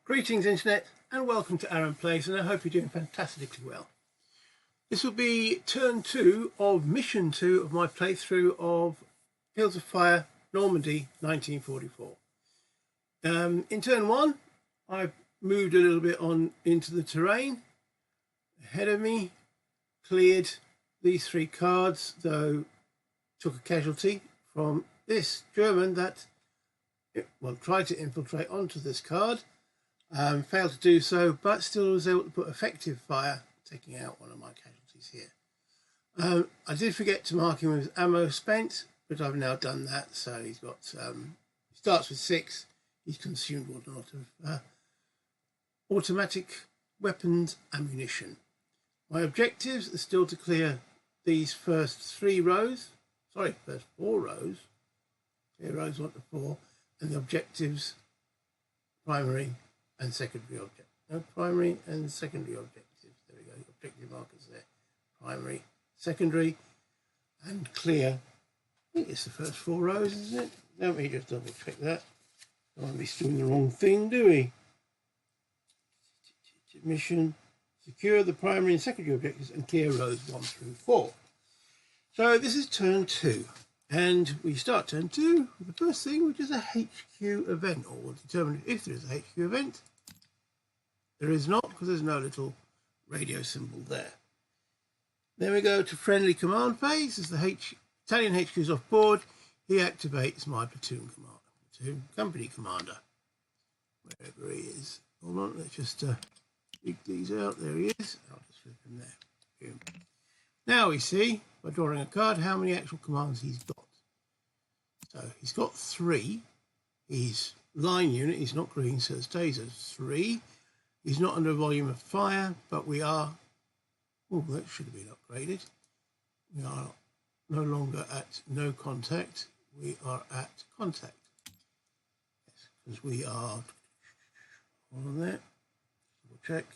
Greetings Internet and welcome to Aaron Plays, and I hope you're doing fantastically well. This will be turn 2 of mission 2 of my playthrough of Fields of Fire Normandy 1944. In turn 1 I moved a little bit on into the terrain. Ahead of me, cleared these 3 cards, though took a casualty from this German that tried to infiltrate onto this card. Failed to do so, but still was able to put effective fire, taking out one of my casualties here. I did forget to mark him with ammo spent, but I've now done that. So he's got, he starts with 6. He's consumed one lot of automatic weapons ammunition. My objectives are still to clear these first 4 rows. Clear rows 1 to 4, and the objectives primary and secondary object. No, primary and secondary objectives. There we go. Objective markers there. Primary, secondary, and clear. I think it's the first 4 rows, isn't it? Let me just double check that. Don't want to be doing the wrong thing, do we? Mission: secure the primary and secondary objectives and clear rows 1 through 4. So this is turn 2. And we start turn 2 with the first thing, which is a HQ event, or we'll determine if there is a HQ event. There is not, because there's no little radio symbol there. Then we go to friendly command phase. As the Italian HQ is off board, he activates my platoon company commander, wherever he is. Hold on, let's just dig these out. There he is. I'll just flip him there. Boom. Now we see, by drawing a card, how many actual commands he's got. So he's got 3. He's line unit, he's not green, so it stays as 3. He's not under volume of fire, but we are, oh, that should have been upgraded. We are no longer at no contact, we are at contact. Yes, because we are, hold on there, double check.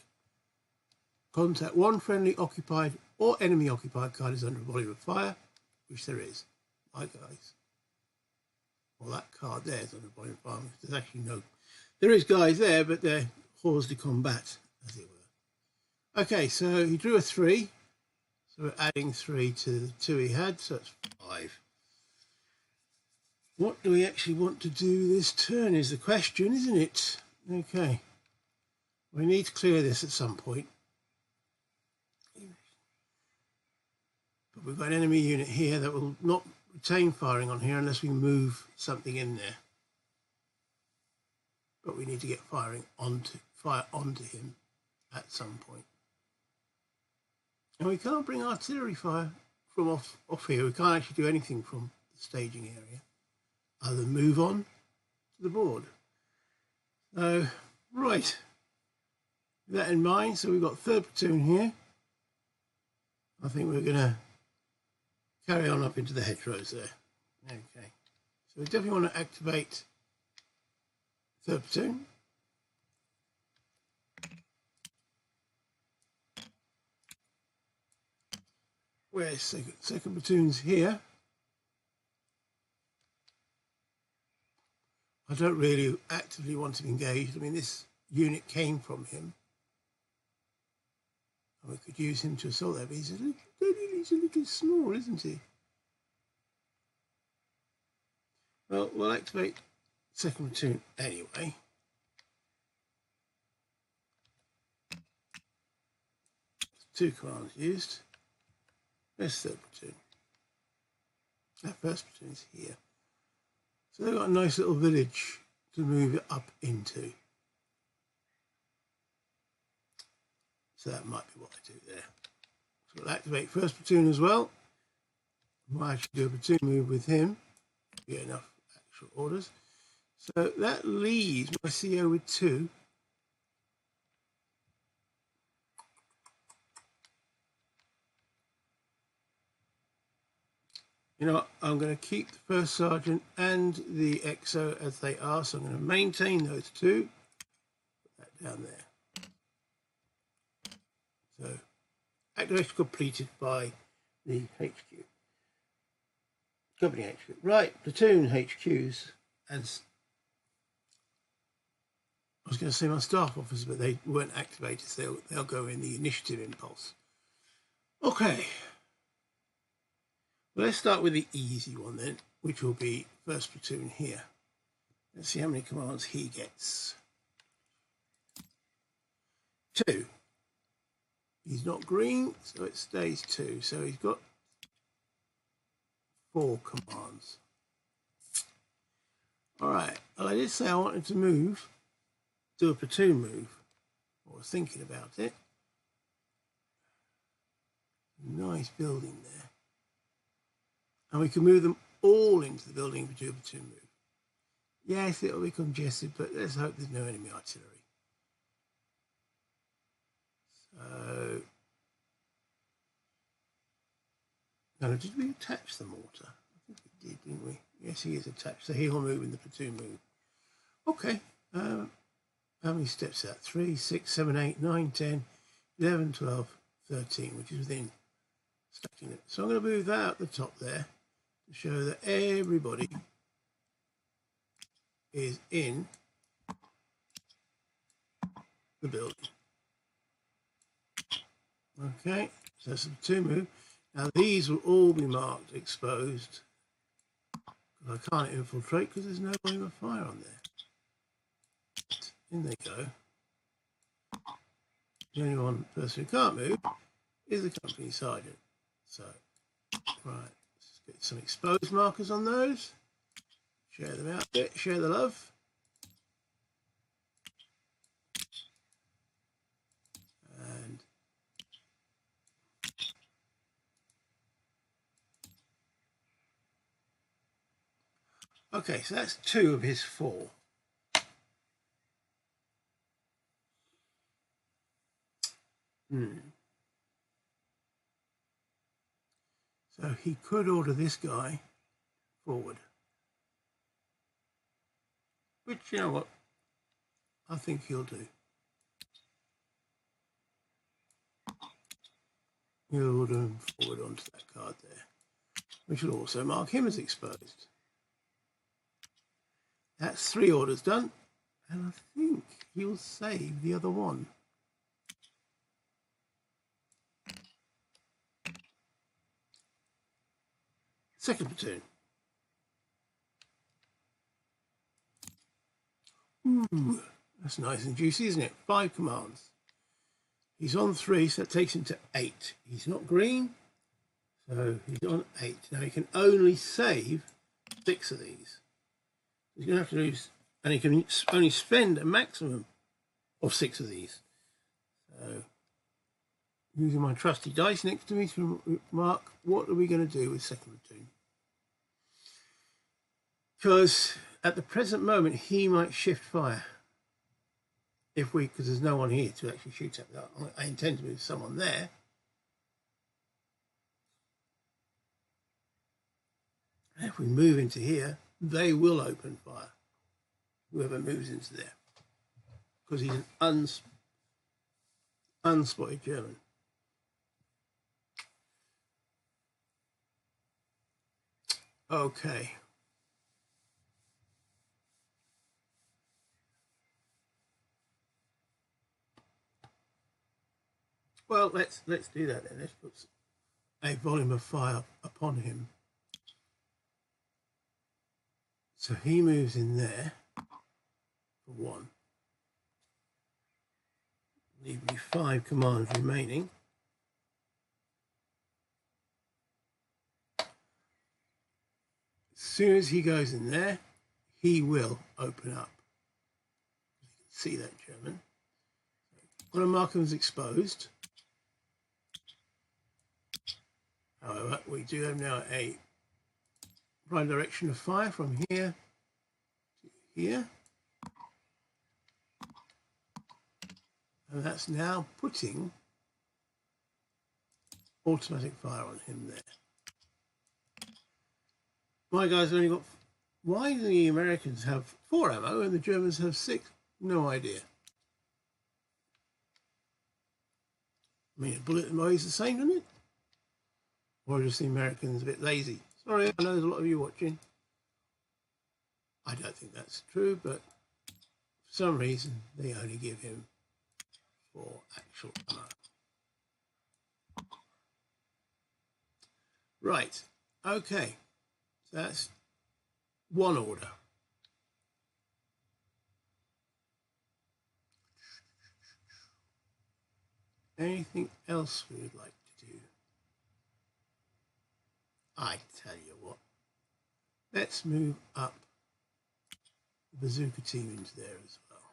Contact 1 friendly occupied or enemy occupied card is under volume of fire, which there is. My guys. Well, that card there is under volume of fire. There's actually no, there is guys there, but they're hors de combat, as it were. Okay, so he drew a 3. So we're adding 3 to the 2 he had, so that's 5. What do we actually want to do this turn is the question, isn't it? Okay. We need to clear this at some point. But we've got an enemy unit here that will not retain firing on here unless we move something in there. But we need to get fire onto him at some point. And we can't bring artillery fire from off here. We can't actually do anything from the staging area other than move on to the board. So, right. With that in mind, so we've got 3rd platoon here. I think we're going to carry on up into the hedgerows there. Okay. So we definitely want to activate 3rd platoon. Where's second platoon's here. I don't really actively want to engage. I mean, this unit came from him. And we could use him to assault there, but he's a little small, isn't he? Well, we'll activate 2nd platoon anyway. Two commands used. There's 3rd platoon. That 1st platoon is here. So they've got a nice little village to move it up into. So that might be what I do there. So we'll activate 1st platoon as well. Might actually do a platoon move with him. Get enough actual orders. So that leaves my CO with 2. You know what? I'm going to keep the 1st sergeant and the XO as they are, so I'm going to maintain those 2. Put that down there. So, activation completed by the HQ. Company HQ. Right, platoon HQs. And I was going to say my staff officers, but they weren't activated, so they'll go in the initiative impulse. Okay. Well, let's start with the easy one then, which will be first platoon here. Let's see how many commands he gets. 2. He's not green, so it stays 2. So he's got 4 commands. All right. Well, I did say I wanted to move, do a platoon move. I was thinking about it. Nice building there. And we can move them all into the building to do a platoon move. Yes, it'll be congested, but let's hope there's no enemy artillery. So, now, did we attach the mortar? I think we did, didn't we? Yes, he is attached, so he'll move in the platoon move. Okay, how many steps is that? 3, 6, 7, 8, 9, 10, 11, 12, 13, which is within stacking it. So I'm going to move that up the top there to show that everybody is in the building. Okay, so that's a platoon move. Now these will all be marked exposed. I can't infiltrate because there's no line of fire on there. In they go. The only one person who can't move is the company sergeant. So, right, let's get some exposed markers on those. Share them out a bit, share the love. And okay, so that's 2 of his 4. So he could order this guy forward. Which, you know what, I think he'll do. He'll order him forward onto that card there, which will also mark him as exposed. That's 3 orders done, and I think he'll save the other one. Second platoon. Ooh, that's nice and juicy, isn't it? 5 commands. He's on 3, so that takes him to 8. He's not green, so he's on 8. Now he can only save 6 of these. He's going to have to lose, and he can only spend a maximum of 6 of these. So, using my trusty dice next to me to mark what are we going to do with second platoon. Because at the present moment, he might shift fire. Because there's no one here to actually shoot at that. I intend to move someone there. And if we move into here, they will open fire. Whoever moves into there. Because he's an unspotted German. Okay. Well, let's do that then. Let's put a volume of fire upon him. So he moves in there for 1. Leave me 5 commands remaining. As soon as he goes in there, he will open up. You can see that, German. I'm going to mark him as exposed. However, we do have now a prime direction of fire from here to here. And that's now putting automatic fire on him there. My guys have only got... Why do the Americans have 4 ammo and the Germans have 6? No idea. I mean, a bullet in weighs the same, doesn't it? Or just the Americans a bit lazy. Sorry, I know there's a lot of you watching. I don't think that's true, but for For some reason, they only give him 4 actual ammo. Right, okay, so that's one order. Anything else we would like to do? I tell you what, let's move up the bazooka team into there as well.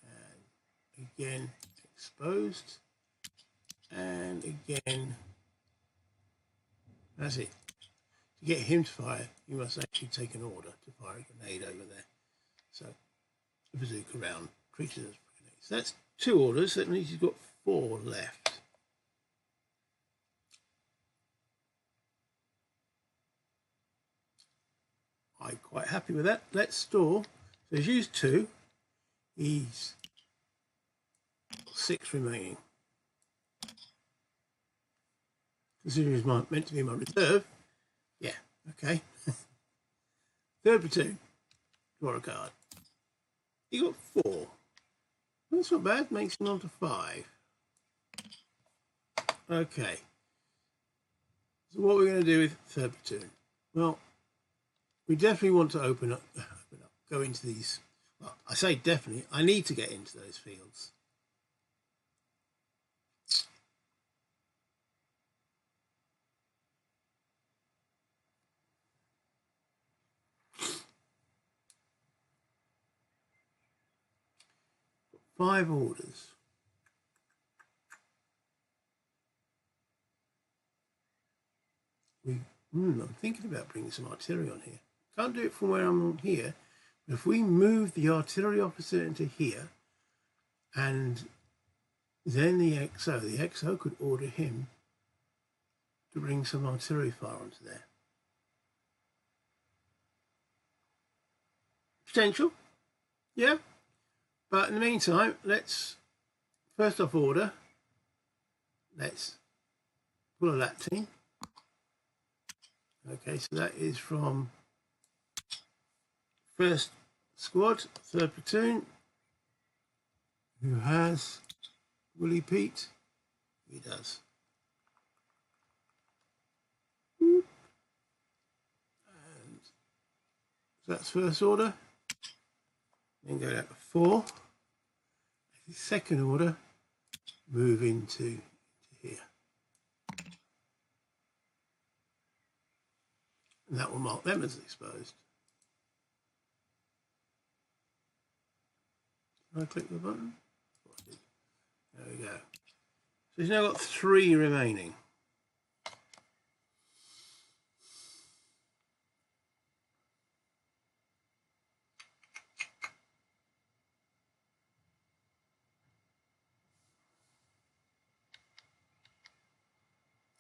And again, exposed. And again, that's it. To get him to fire, you must actually take an order to fire a grenade over there. So, a bazooka round treated as grenades. So that's 2 orders. That means you've got 4 left. I'm quite happy with that. Let's store. So he's used 2. He's got 6 remaining. Considering he's meant to be my reserve. Yeah, okay. 3rd platoon. Draw a card. He got 4. That's not bad. Makes him on to 5. Okay. So what we're going to do with 3rd platoon? Well, we definitely want to open up, go into these. Well, I say definitely. I need to get into those fields. Got 5 orders. I'm thinking about bringing some artillery on here. Can't do it from where I'm on here. But if we move the artillery officer into here, and then the XO could order him to bring some artillery fire onto there. Potential, yeah. But in the meantime, let's first off order. Let's pull a that team. Okay, so that is from 1st squad, 3rd platoon. Who has Willie Pete? He does. And so that's 1st order. Then go down to 4. The 2nd order, move into here. And that will mark them as exposed. Can I click the button? There we go. So he's now got 3 remaining.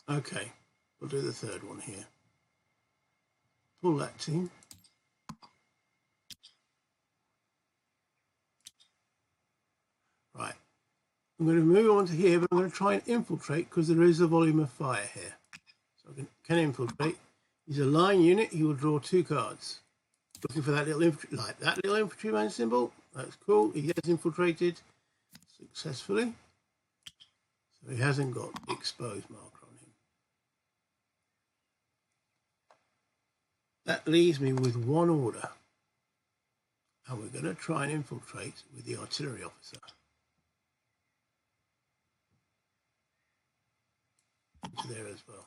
Okay, we'll do the 3rd one here. Pull that team. Right. I'm going to move on to here, but I'm going to try and infiltrate because there is a volume of fire here. So I can infiltrate. He's a line unit. He will draw 2 cards. Looking for that little infantry, like that little infantryman symbol. That's cool. He has infiltrated successfully. So he hasn't got the exposed marker on him. That leaves me with 1 order. And we're going to try and infiltrate with the artillery officer. Into there as well.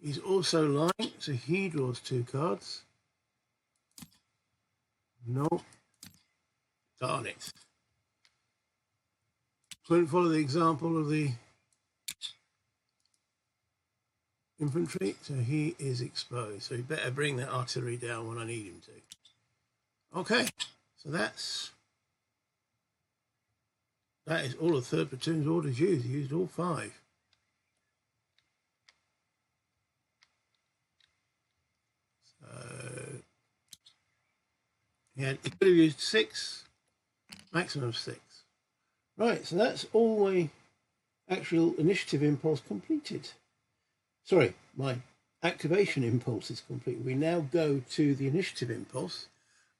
He's also lying, so he draws 2 cards. No. Darn it. Couldn't follow the example of the infantry, so he is exposed. So he better bring that artillery down when I need him to. Okay, so that is all of 3rd platoon's orders used. He used all 5. So he could have used 6, maximum of 6. Right, so that's all my actual initiative impulse completed. Sorry, my activation impulse is complete, we now go to the initiative impulse,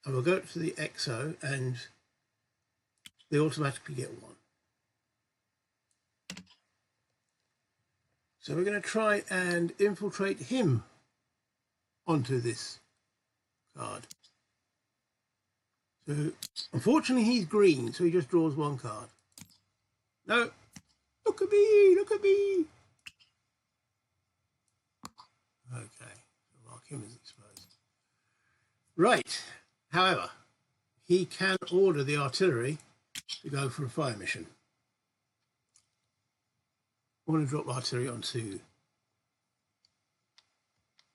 and we'll go to the XO, and they automatically get one. So we're going to try and infiltrate him onto this card. So unfortunately he's green, so he just draws one card. No, look at me, look at me. Okay, so mark him as exposed. Right, however, he can order the artillery to go for a fire mission. I want to drop artillery onto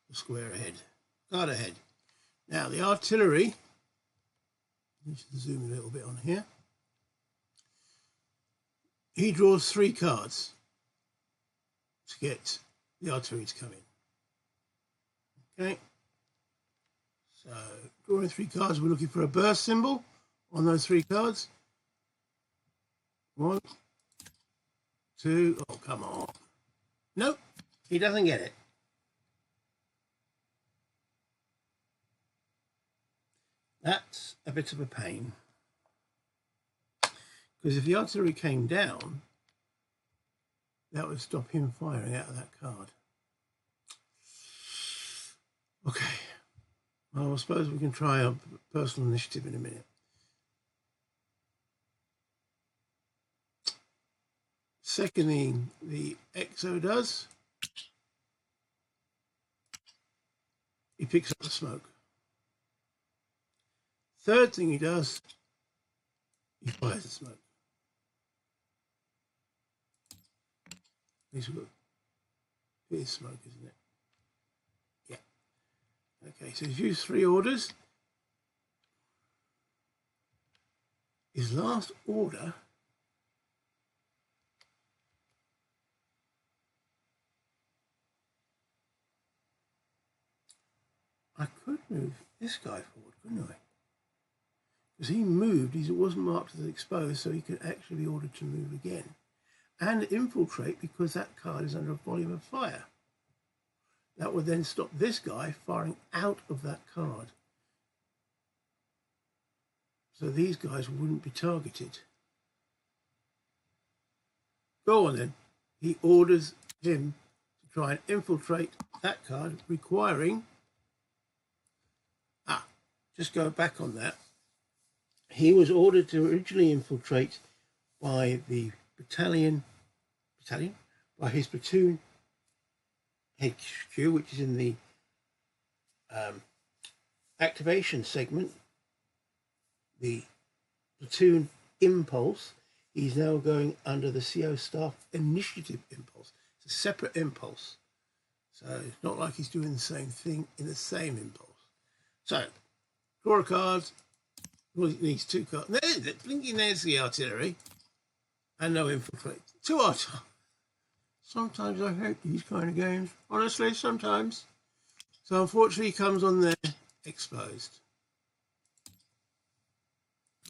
the square ahead, card ahead. Now the artillery, let's zoom a little bit on here. He draws 3 cards to get the artillery to come in. Okay, so drawing 3 cards, we're looking for a burst symbol on those 3 cards. 1, 2, oh come on. Nope, he doesn't get it. That's a bit of a pain. Because if the artillery came down, that would stop him firing out of that card. Okay, well, I suppose we can try a personal initiative in a minute. Second thing the XO does, he picks up the smoke. Third thing he does, he fires the smoke. He's got his smoke, isn't it? Yeah. Okay, so he's used 3 orders. His last order I could move this guy forward, couldn't I? Because he moved, he wasn't marked as exposed, so he could actually be ordered to move again. And infiltrate, because that card is under a volume of fire. That would then stop this guy firing out of that card. So these guys wouldn't be targeted. Go on then. He orders him to try and infiltrate that card, requiring... just go back on that. He was ordered to originally infiltrate by the by his platoon HQ, which is in the activation segment, the platoon impulse. He's now going under the CO staff initiative impulse. It's a separate impulse. So it's not like he's doing the same thing in the same impulse. So, draw a card. Well, he needs 2 cards. There's the artillery. And no infiltrate. 2 artillery. Sometimes I hate these kind of games. Honestly, sometimes. So unfortunately he comes on there exposed.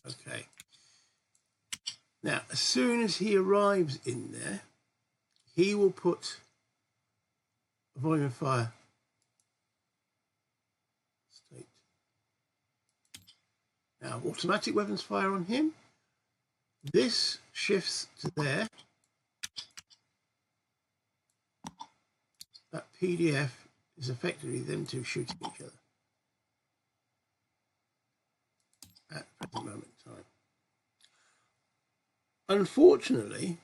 Okay. Now, as soon as he arrives in there, he will put a volume of fire state. Now, automatic weapons fire on him. This shifts to there. That PDF is effectively them 2 shooting each other at the present moment in time. Unfortunately,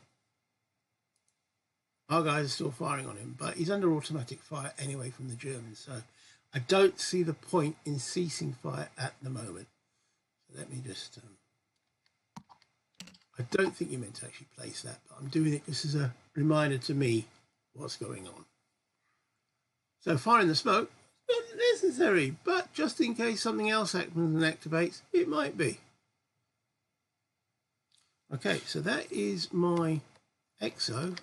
our guys are still firing on him, but he's under automatic fire anyway from the Germans, so I don't see the point in ceasing fire at the moment. So let me just... I don't think you meant to actually place that, but I'm doing it just as a reminder to me what's going on. So firing the smoke, not necessary, but just in case something else happens and activates, it might be. Okay, so that is my XO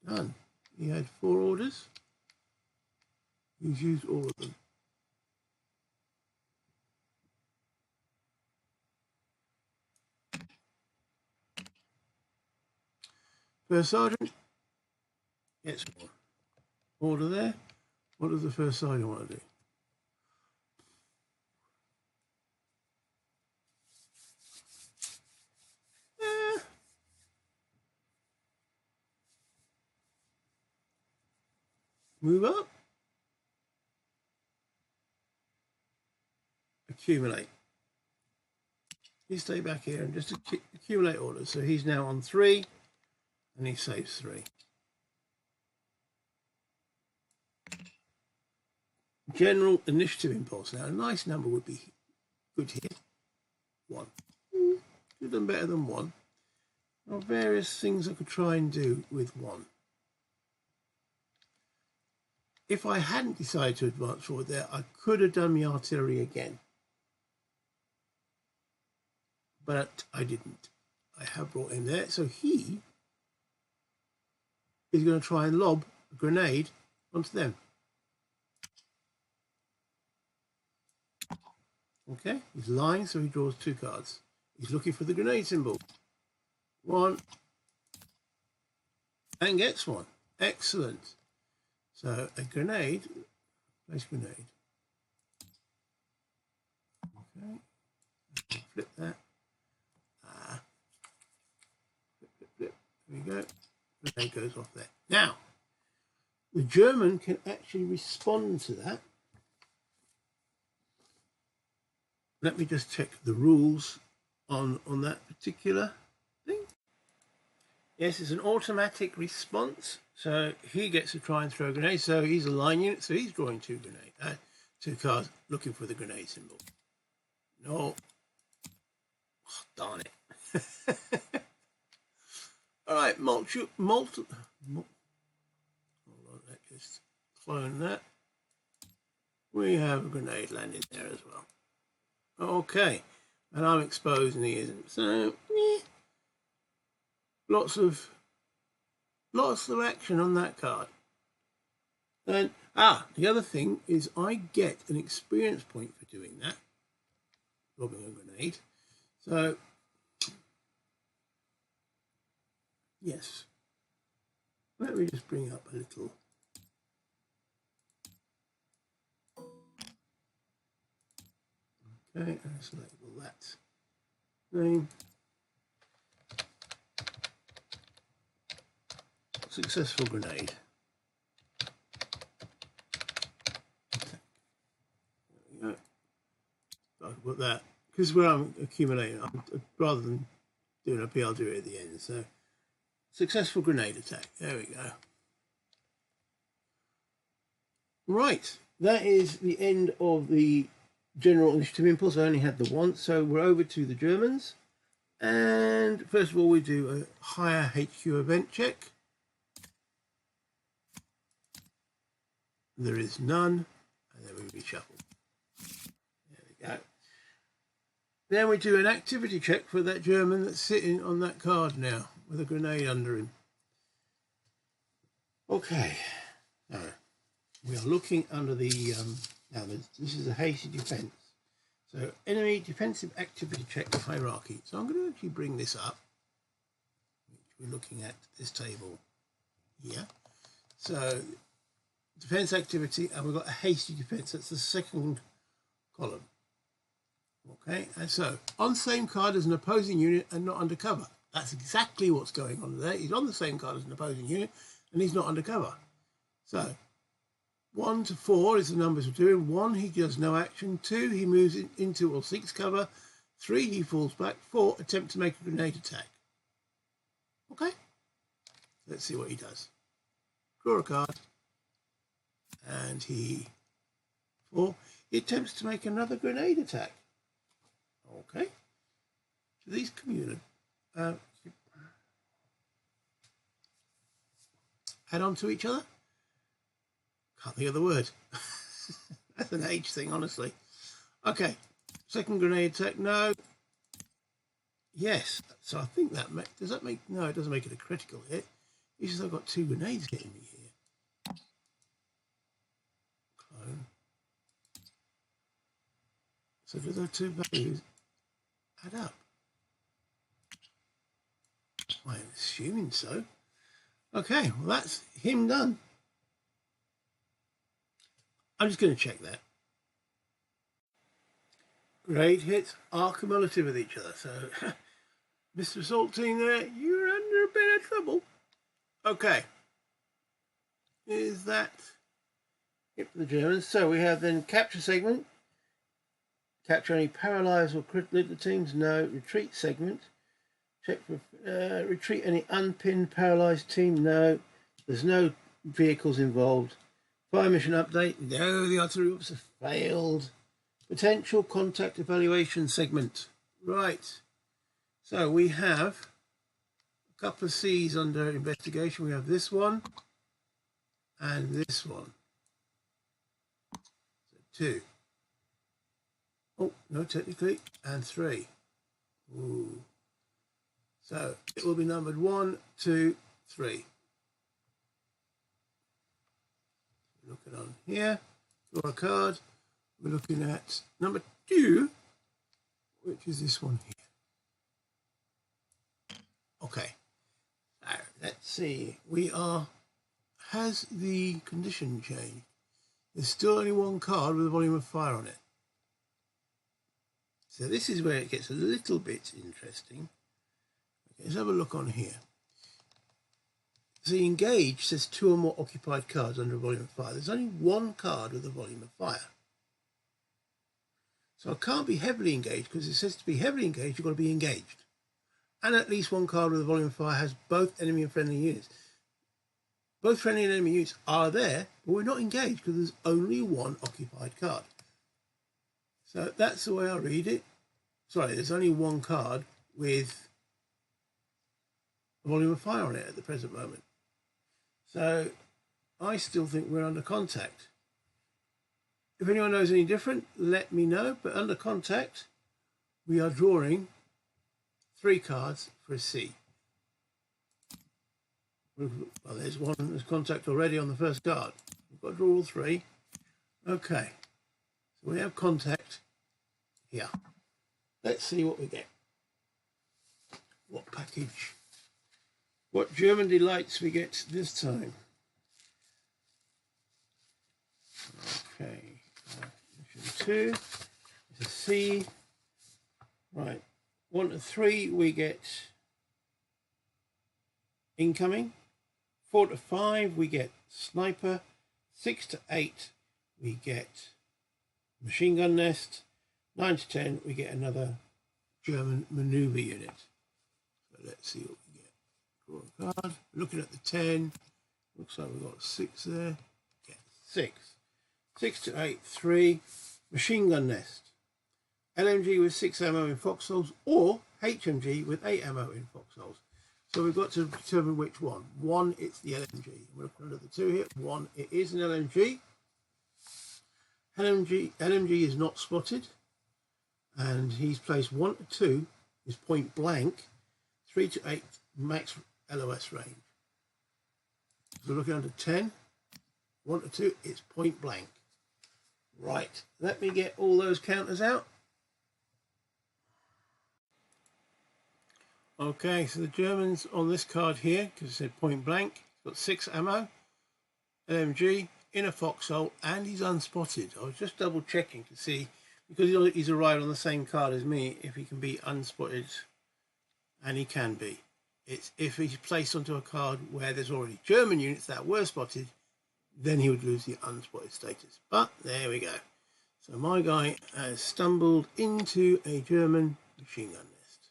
done. He had 4 orders. He's used all of them. First sergeant gets 1 order there. What is the first side I want to do? Move up. Accumulate. You stay back here and just accumulate orders. So he's now on 3 and he saves 3. General initiative impulse. Now a nice number would be good here. 1. Could have done better than 1. There are various things I could try and do with 1. If I hadn't decided to advance forward there, I could have done my artillery again. But I didn't. I have brought him there. So he is going to try and lob a grenade onto them. Okay, he's lying, so he draws 2 cards. He's looking for the grenade symbol. 1. And gets 1. Excellent. So a grenade, place grenade. Okay, flip that. Flip. There we go. Grenade goes off there. Now, the German can actually respond to that. Let me just check the rules on that particular thing. Yes, it's an automatic response. So he gets to try and throw a grenade. So he's a line unit. So he's drawing 2 cards, looking for the grenade symbol. No. Oh, darn it. All right, hold on, let's just clone that. We have a grenade landed there as well. Okay, and I'm exposed and he isn't. So, lots of action on that card. And the other thing is I get an experience point for doing that, lobbing a grenade. So, yes. Let me just bring up a little. Okay, let's label that name. Successful grenade. There we go. I'll put that because where I'm accumulating, rather than doing a P, I'll do it at the end. So, successful grenade attack. There we go. Right, that is the end of the general initiative impulse. I only had the one, so we're over to the Germans. And first of all, we do a higher HQ event check. There is none, and then we reshuffle. There we go. Then we do an activity check for that German that's sitting on that card now with a grenade under him. Okay, now we are looking under the now this is a hasty defense. So enemy defensive activity check hierarchy. So I'm going to actually bring this up, which we're looking at this table here. So defense activity, and we've got a hasty defense. That's the second column. Okay, and so on same card as an opposing unit and not undercover. That's exactly what's going on there. He's on the same card as an opposing unit and he's not undercover. So 1 to 4 is the numbers we're doing. 1, he does no action. 2, he moves into or seeks cover. 3, he falls back. 4, attempt to make a grenade attack. Okay, let's see what he does. Draw a card. And he attempts to make another grenade attack. Okay. So these add on to each other. Can't think of the word. That's an H thing, honestly. Okay. Second grenade attack. No. Yes. So I think that does that make no? It doesn't make it a critical hit. It's just I've got 2 grenades hitting me here. Clone. So do those 2 values add up? I'm assuming so. Okay, well that's him done. I'm just going to check that. Great hits are cumulative with each other, so Mr. Saltine there, you're under a bit of trouble. Okay. Is that it for the Germans? So we have then capture segment. Capture any paralysed or critical teams? No. Retreat segment. Check for retreat any unpinned paralysed team? No. There's no vehicles involved. Fire mission update? No, the artillery officer failed. Potential contact evaluation segment. Right. So we have a couple of C's under investigation. We have this one and this one. So 2. Oh, no, technically, and 3. Ooh. So it will be numbered 1, 2, 3. Looking on here, draw a card. We're looking at number 2, which is this one here. Okay, so let's see. Has the condition changed? There's still only one card with a volume of fire on it. So this is where it gets a little bit interesting. Okay, let's have a look on here. The engage says 2 or more occupied cards under a volume of fire. There's only one card with a volume of fire. So I can't be heavily engaged, because it says to be heavily engaged, you've got to be engaged. And at least one card with a volume of fire has both enemy and friendly units. Both friendly and enemy units are there, but we're not engaged because there's only one occupied card. So that's the way I read it. Sorry, there's only one card with a volume of fire on it at the present moment. So I still think we're under contact. If anyone knows any different, let me know. But under contact, we are drawing 3 cards for a C. Well, there's one. There's contact already on the first card. We've got to draw all 3. Okay. So we have contact here. Let's see what we get. What package? What German delights we get this time? Okay. Mission 2 is a C. Right. 1 to 3 we get incoming. 4 to 5 we get sniper. 6 to 8 we get machine gun nest. 9 to 10 we get another German maneuver unit. So let's see what we get. Draw a card. Looking at the 10. Looks like we've got 6 there. Get 6. 6 to 8, 3. Machine gun nest. LMG with 6 ammo in foxholes, or HMG with 8 ammo in foxholes. So we've got to determine which one. 1, it's the LMG. We're looking under the 2 here. 1, it is an LMG. LMG is not spotted. And he's placed 1 to 2 is point blank. 3 to 8 max LOS range. So we're looking under 10. 1 to 2, it's point blank. Right, let me get all those counters out. Okay, so the Germans on this card here, because it said point blank, got 6 ammo, LMG, in a foxhole, and he's unspotted. I was just double checking to see, because he's arrived on the same card as me, if he can be unspotted, and he can be. It's if he's placed onto a card where there's already German units that were spotted, then he would lose the unspotted status. But there we go. So my guy has stumbled into a German machine gun nest.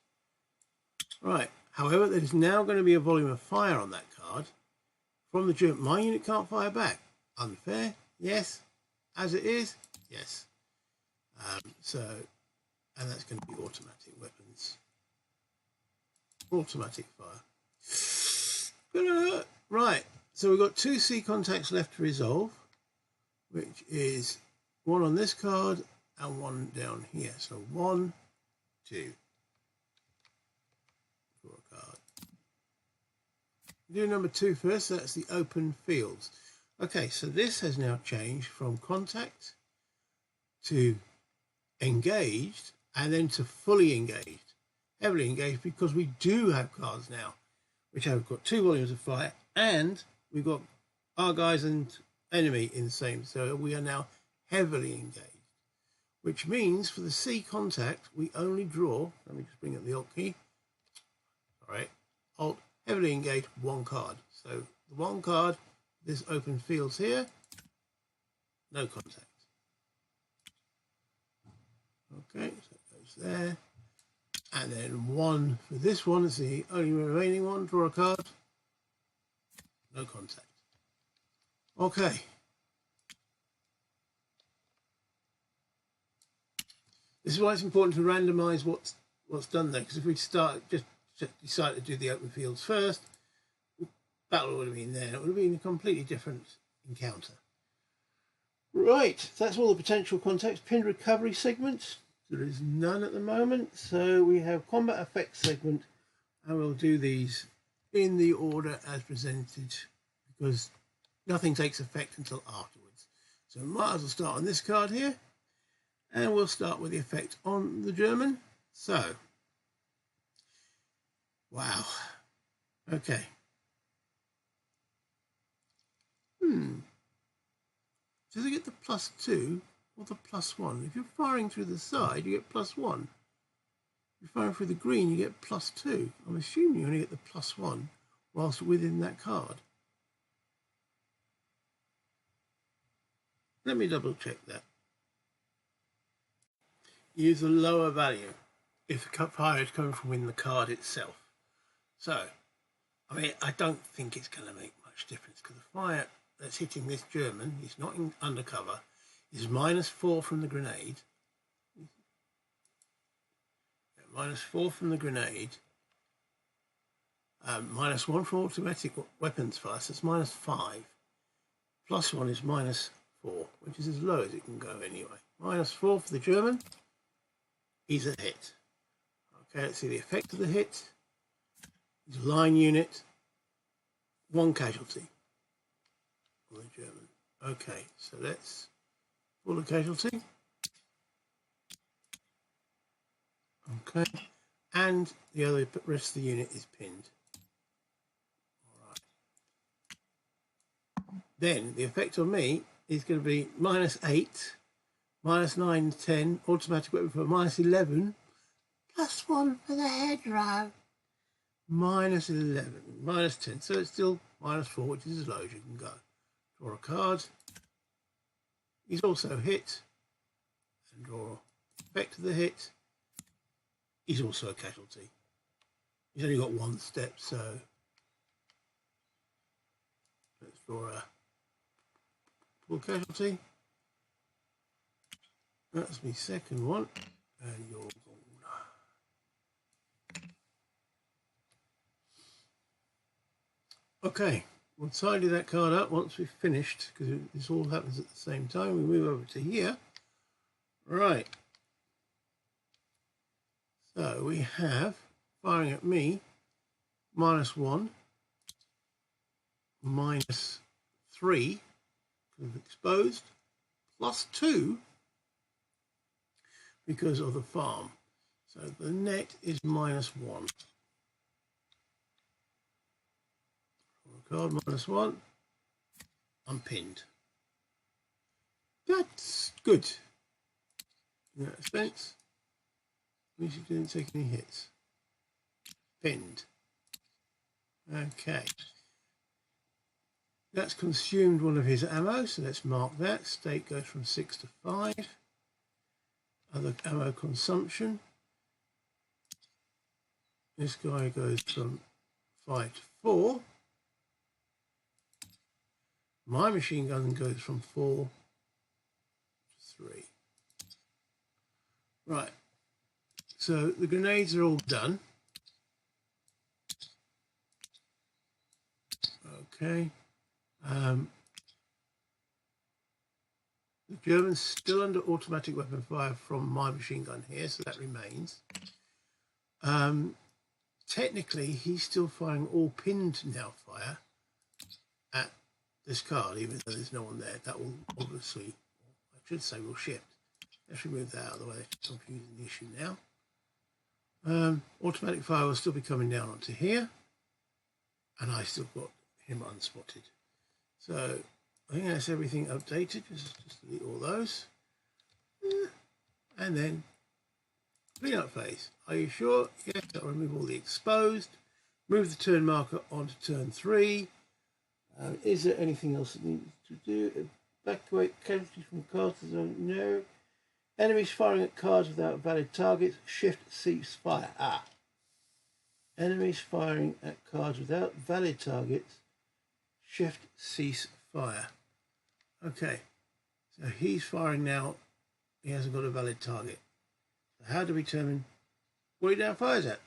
Right. However, there is now going to be a volume of fire on that card from the German. My unit can't fire back. Unfair? Yes. As it is? Yes. And that's going to be automatic weapons. Automatic fire. Right. So we've got 2 C contacts left to resolve, which is 1 on this card and 1 down here. So 1, 2. Draw a card. Do number 2 first. That's the open fields. Okay, so this has now changed from contact to engaged and then to fully engaged, heavily engaged, because we do have cards now which have got 2 volumes of fire, and we've got our guys and enemy in the same. So we are now heavily engaged, which means for the C contact, we only draw, let me just bring up the Alt key. All right, Alt, heavily engaged, one card. So the one card, this open fields here, no contact. Okay, so it goes there. And then one for this one is the only remaining one, draw a card, no contact. Okay. This is why it's important to randomize what's done there, because if we just decide to do the open fields first, battle would have been there. It would have been a completely different encounter. Right, so that's all the potential contacts. Pinned recovery segment. There is none at the moment. So we have combat effects segment, and we'll do these in the order as presented because nothing takes effect until afterwards. So we might as well start on this card here, and we'll start with the effect on the German. So, wow. Okay. Does it get the +2 or the +1? If you're firing through the side, you get +1. If you're firing through the green, you get +2. I'm assuming you only get the +1 whilst within that card. Let me double check that. Use a lower value if the fire is coming from within the card itself. So, I mean, I don't think it's going to make much difference because the fire that's hitting this German, he's not in undercover, is -4 from the grenade. -4 from the grenade. -1 from automatic weapons fire, so it's -5. +1 is -4, which is as low as it can go anyway. -4 for the German. He's a hit. Okay, let's see the effect of the hit. He's a line unit. 1 casualty on the German. Okay, so let's pull the casualty. Okay, and the other rest of the unit is pinned. All right. Then the effect on me is going to be -8, -9, 10, automatic weapon for -11, +1 for the hedgerow, -11, -10. So it's still -4, which is as low as you can go. Draw a card. He's also hit, and draw effect of the hit. He's also a casualty. He's only got 1 step, so let's draw a full casualty. That's my second one, and you're gone. Okay, we'll tidy that card up once we've finished, because this all happens at the same time. We move over to here. Right. So we have, firing at me, -1, -3, because of exposed, +2, because of the farm. So the net is -1. Card -1. I'm pinned. That's good. In that sense, means you didn't take any hits. Pinned. Okay. That's consumed one of his ammo, so let's mark that. State goes from 6 to 5. Other ammo consumption. This guy goes from 5 to 4. My machine gun goes from 4 to 3. Right. So the grenades are all done. Okay. The German's still under automatic weapon fire from my machine gun here, so that remains. Technically, he's still firing all pinned now fire at this card, even though there's no one there. That will obviously, I should say, will shift. Let's remove that out of the way. That's confusing the issue now. Automatic fire will still be coming down onto here, and I still got him unspotted. So I think that's everything updated. Just delete all those. And then clean up phase. Are you sure? Yes, I'll remove all the exposed. Move the turn marker onto turn 3. Is there anything else that needs to do? Evacuate casualties from cards to zone? No. Enemies firing at cards without valid targets. Shift cease fire. Enemies firing at cards without valid targets. Shift cease fire. Okay. So he's firing now. He hasn't got a valid target. So how do we determine what he now fires at?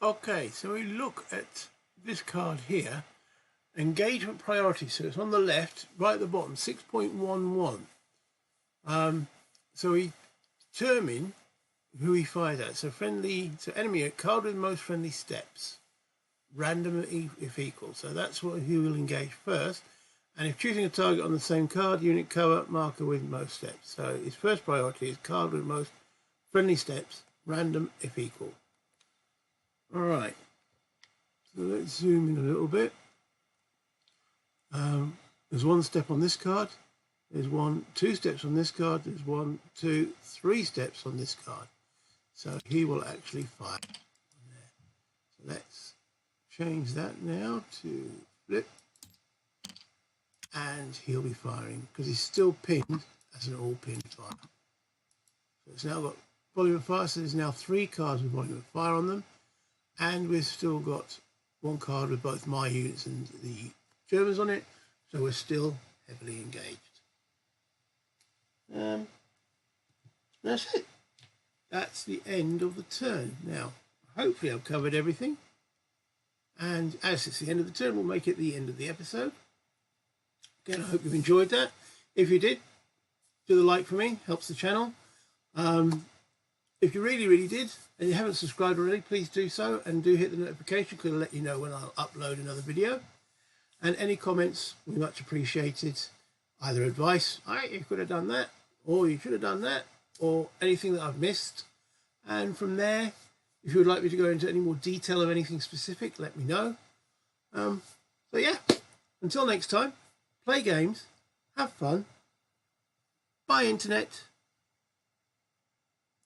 Okay, so we look at this card here. Engagement priority. So it's on the left, right at the bottom, 6.11. So we determine who he fires at. So enemy at card with most friendly steps. Random if equal. So that's what he will engage first. And if choosing a target on the same card, unit cover, marker with most steps. So his first priority is card with most friendly steps, random if equal. Alright. So let's zoom in a little bit. There's 1 step on this card. There's 2 steps on this card. There's 1, 2, 3 steps on this card. So he will actually fire on there. So let's change that now to flip. And he'll be firing because he's still pinned as an all pinned fire. So it's now got volume of fire. So there's now 3 cards with volume of fire on them. And we've still got 1 card with both my units and the Germans on it. So we're still heavily engaged. That's it. That's the end of the turn. Now, hopefully I've covered everything. And as it's the end of the turn, we'll make it the end of the episode. Again, I hope you've enjoyed that. If you did, do the like for me, helps the channel. If you really did, and you haven't subscribed already, please do so, and do hit the notification because it'll let you know when I'll upload another video. And any comments, we much appreciated. Either advice, you could have done that, or you should have done that, or anything that I've missed. And from there, if you would like me to go into any more detail of anything specific, let me know. So yeah, until next time, play games, have fun, buy internet,